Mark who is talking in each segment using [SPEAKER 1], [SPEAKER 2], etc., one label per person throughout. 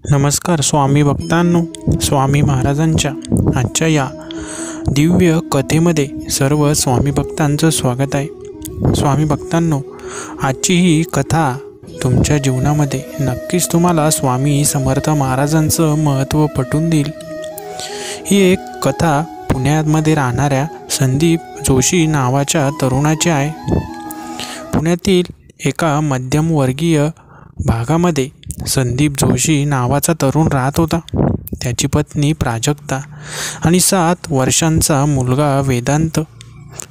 [SPEAKER 1] नमस्कार स्वामी भक्तांनो, स्वामी महाराजांच्या आजच्या या दिव्य कथेमध्ये सर्व स्वामी भक्तांचं स्वागत आहे। स्वामी भक्तांनो, आजची ही कथा तुमच्या जीवनामध्ये नक्कीच तुम्हाला स्वामी समर्थ महाराजांचं महत्त्व पटवून देईल। ही एक कथा पुण्यामध्ये राहणाऱ्या संदीप जोशी नावाच्या तरुणाची आहे। पुण्यातील एका मध्यमवर्गीय भागामध्ये संदीप जोशी नावाचा तरुण राहत होता। त्याची पत्नी प्राजक्ता आणि 7 वर्षांचा मुलगा वेदांत।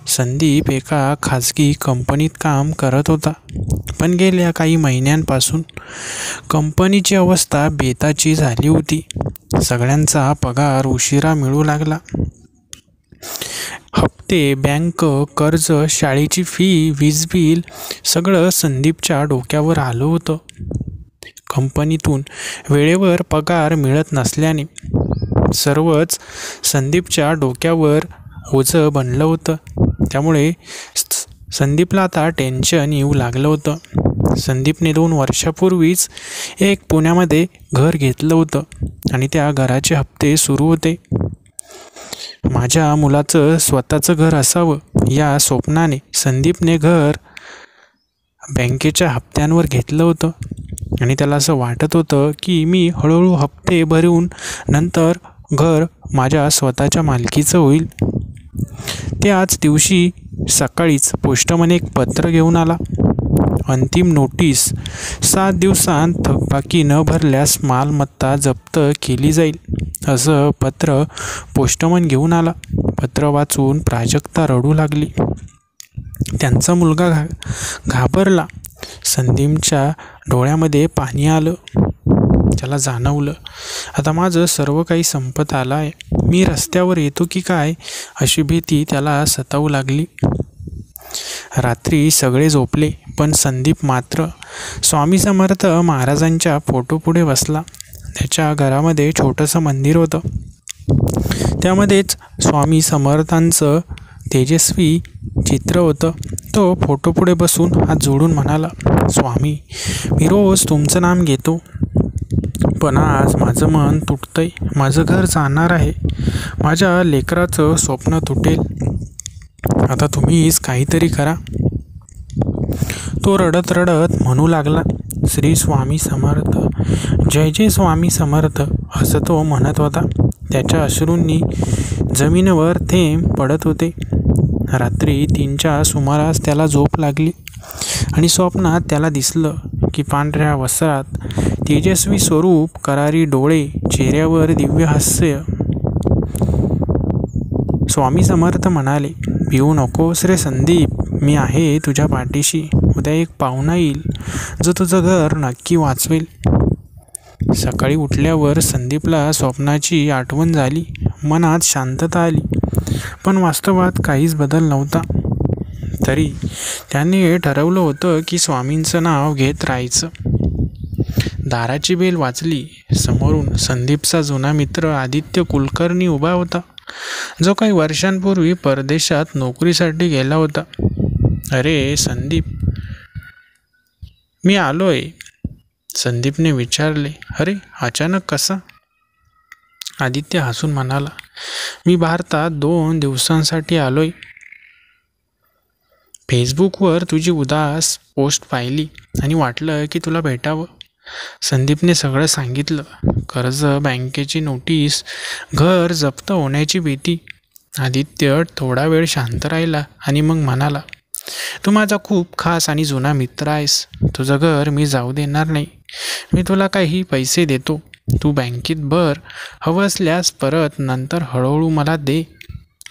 [SPEAKER 1] संदीप एका खाजगी कंपनीत काम करत होता, पण गेल्या काही महिन्यांपासून कंपनीची अवस्था बेताची झाली होती। सगळ्यांचा पगार उशिरा मिळू लागला। हप्ते, बँक, कर्ज, शाळेची फी, वीज बिल सगळं संदीपच्या डोक्यावर आलं होतं। कंपनीतून वेळेवर पगार मिळत नसल्याने सर्वच संदीपच्या डोक्यावर ओझं बनलं होतं। त्यामुळे संदीपला आता टेन्शन येऊ लागलं होतं। संदीपने 2 वर्षापूर्वीच एक पुण्यामध्ये घर घेतलं होतं आणि त्या घराचे हप्ते सुरू होते। माझ्या मुलाचं स्वतःचं घर असावं या स्वप्नाने संदीपने घर बँकेच्या हप्त्यांवर घेतलं होतं आणि त्याला असं वाटत होतं की मी हळूहळू हप्ते भरून नंतर घर माझ्या स्वतःच्या मालकीचं होईल। त्याच दिवशी सकाळीच पोस्टमन एक पत्र घेऊन आला। अंतिम नोटीस, 7 दिवसांत थकबाकी न भरल्यास मालमत्ता जप्त केली जाईल, असं पत्र पोस्टमन घेऊन आला। पत्र वाचून प्राजक्ता रडू लागली। त्यांचा मुलगा घाबरला। संदीपच्या डोळ्यामध्ये पाणी आलं। त्याला जाणवलं, आता माझं सर्व काही संपत आलं आहे। मी रस्त्यावर येतो की काय अशी भीती त्याला सतावू लागली। रात्री सगळे झोपले, पण संदीप मात्र स्वामी समर्थ महाराजांच्या फोटोपुढे बसला। त्याच्या घरामध्ये छोटंसं मंदिर होतं। त्यामध्येच स्वामी समर्थांचं तेजस्वी चित्र होतं। तो फोटोपुढे बसून हात जोडून म्हणाला, स्वामी, मी रोज तुमचं नाम घेतो, पण आज माझं मन तुटतंय। माझं घर जाणार आहे, माझ्या लेकराचं स्वप्न तुटेल। आता तुम्हीच काहीतरी करा। तो रडत रडत म्हणू लागला, श्री स्वामी समर्थ, जय जय स्वामी समर्थ, असं तो म्हणत होता। त्याच्या अश्रूंनी जमिनीवर थेंब पडत होते। रात्री 3च्या सुमारास त्याला झोप लागली आणि स्वप्नात त्याला दिसलं की पांढऱ्या वस्त्रात तेजस्वी स्वरूप, करारी डोळे, चेहऱ्यावर दिव्य हास्य। स्वामी समर्थ म्हणाले, भिवू नकोस रे संदीप, मी आहे तुझ्या पाठीशी। उद्या एक पाहुणा येईल जो तुझं घर नक्की वाचवेल। सकाळी उठल्यावर संदीपला स्वप्नाची आठवण झाली। मनात शांतता आली, पण वास्तवात काहीच बदल नव्हता। तरी त्याने ठरवलं होतं की स्वामींचं नाव घेत राहायचं। दाराची बेल वाजली। समोरून संदीपचा जुना मित्र आदित्य कुलकर्णी उभा होता, जो काही वर्षांपूर्वी परदेशात नोकरीसाठी गेला होता। अरे संदीप, मी आलोय, संदीपने विचारले। अरे अचानक कसा? आदित्य हसून म्हणाला, मी भारतात 2 दिवसांसाठी आलोय। फेसबुकवर तुझी उदास पोस्ट पाहिली आणि वाटलं की तुला भेटावं। संदीपने सगळं सांगितलं, कर्ज, बँकेची नोटीस, घर जप्त होण्याची भीती। आदित्य थोडा वेळ शांत राहिला आणि मग म्हणाला, तू माझा खूप खास आणि जुना मित्र आहेस। तुझं घर मी जाऊ देणार नाही। मी तुला काही पैसे देतो, तू बँकेत भर, हवं असल्यास परत नंतर हळूहळू मला दे।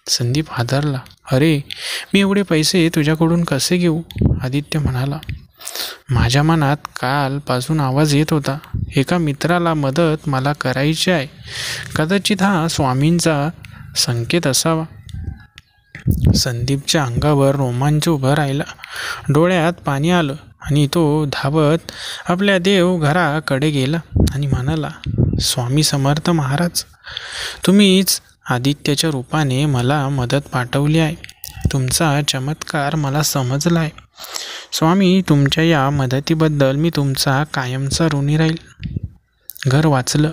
[SPEAKER 1] संदीप हादरला, अरे मी एवढे पैसे तुझ्याकडून कसे घेऊ? आदित्य म्हणाला, माझ्या मनात कालपासून आवाज येत होता, एका मित्राला मदत मला करायची आहे। कदाचित हा स्वामींचा संकेत असावा। संदीपच्या अंगावर रोमांच उभं राहिला। डोळ्यात पाणी आलं आणि तो धावत आपल्या देवघराकडे गेला आणि म्हणाला, स्वामी समर्थ महाराज, तुम्हीच आदित्यच्या रूपाने मला मदत पाठवली आहे। तुमचा चमत्कार मला समजला आहे। स्वामी, तुमच्या या मदतीबद्दल मी तुमचा कायमचा ऋणी राहील। घर वाचलं.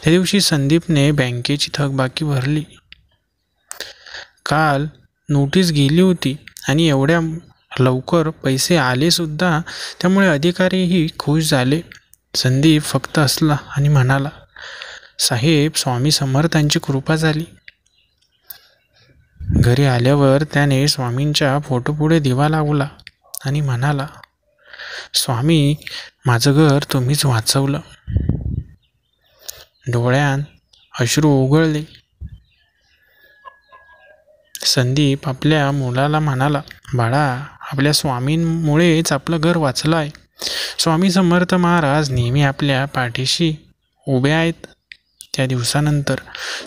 [SPEAKER 1] त्या दिवशी संदीपने बँकेची थकबाकी भरली. काल नोटीस गेली होती आणि एवढ्या लवकर पैसे आले सुद्धा, त्यामुळे अधिकारीही खुश झाले. संदीप फक्त हसला आणि म्हणाला, साहेब, स्वामी समर्थांची कृपा झाली. घरी आल्यावर त्याने स्वामींच्या फोटोपुढे दिवा लावला आणि म्हणाला, स्वामी, माझं घर तुम्हीच वाचवलं. डोळ्यात अश्रू ओघळले. संदीप आपल्या मुलाला म्हणाला, बाळा, आपल्या स्वामींमुळेच आपलं घर वाचलं आहे. स्वामी समर्थ महाराज नेहमी आपल्या पाठीशी उभे आहेत. त्या दिवसानंतर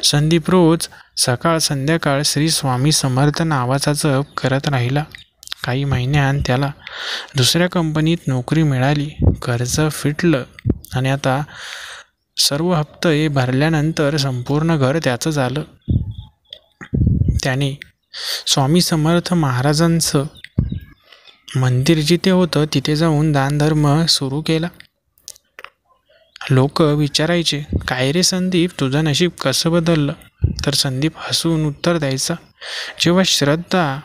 [SPEAKER 1] संदीप रोज सकाळ संध्याकाळ श्री स्वामी समर्थ नावाचा जप करत राहिला. काही महिन्यात त्याला दुसऱ्या कंपनीत नोकरी मिळाली. कर्ज फिटलं आणि आता सर्व हप्ते भरल्यानंतर संपूर्ण घर त्याचं झालं. त्याने स्वामी समर्थ महाराजांचं मंदिर जिथे होतं तिथे जाऊन दानधर्म सुरू केला. लोक विचारायचे, काय रे संदीप, तुझं नशीब कसं बदललं? तर संदीप हसून उत्तर द्यायचा, जेव्हा श्रद्धा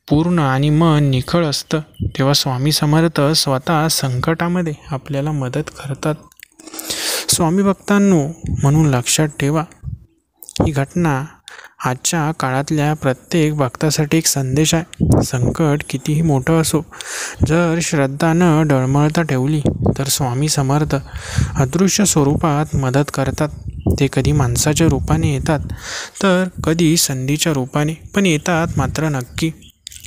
[SPEAKER 1] पूर्ण आणि मन निखळ असतं तेव्हा स्वामी समर्थ स्वतः संकटामध्ये आपल्याला मदत करतात. स्वामी भक्तांनो, म्हणून लक्षात ठेवा, ही घटना आजच्या काळातल्या प्रत्येक भक्तासाठी एक संदेश आहे. संकट कितीही मोठं असो, जर श्रद्धा न डळमळता ठेवली तर स्वामी समर्थ अदृश्य स्वरूपात मदत करतात. ते कधी माणसाच्या रूपाने येतात तर कधी संधीच्या रूपाने, पण येतात मात्र नक्की.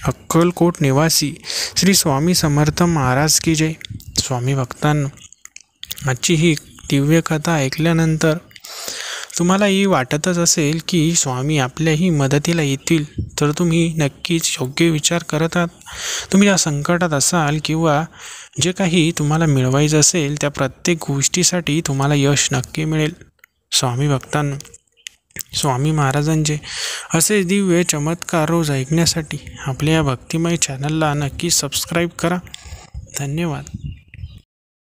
[SPEAKER 1] अक्कलकोट निवासी श्री स्वामी समर्थ महाराज की जय. स्वामी भक्तांनो, आजची ही दिव्य कथा ऐकल्यानंतर तुम्हालाही वाटतच असेल की स्वामी आपल्याही मदतीला येतील, तर तुम्ही नक्कीच योग्य विचार करत आहात. तुम्ही या संकटात असाल किंवा जे काही तुम्हाला मिळवायचं असेल त्या प्रत्येक गोष्टीसाठी तुम्हाला यश नक्की मिळेल. स्वामी भक्तांनो, स्वामी महाराजांचे असे दिव्य चमत्कार रोज ऐकण्यासाठी आपल्या या भक्तिमय चॅनलला नक्की सबस्क्राईब करा. धन्यवाद.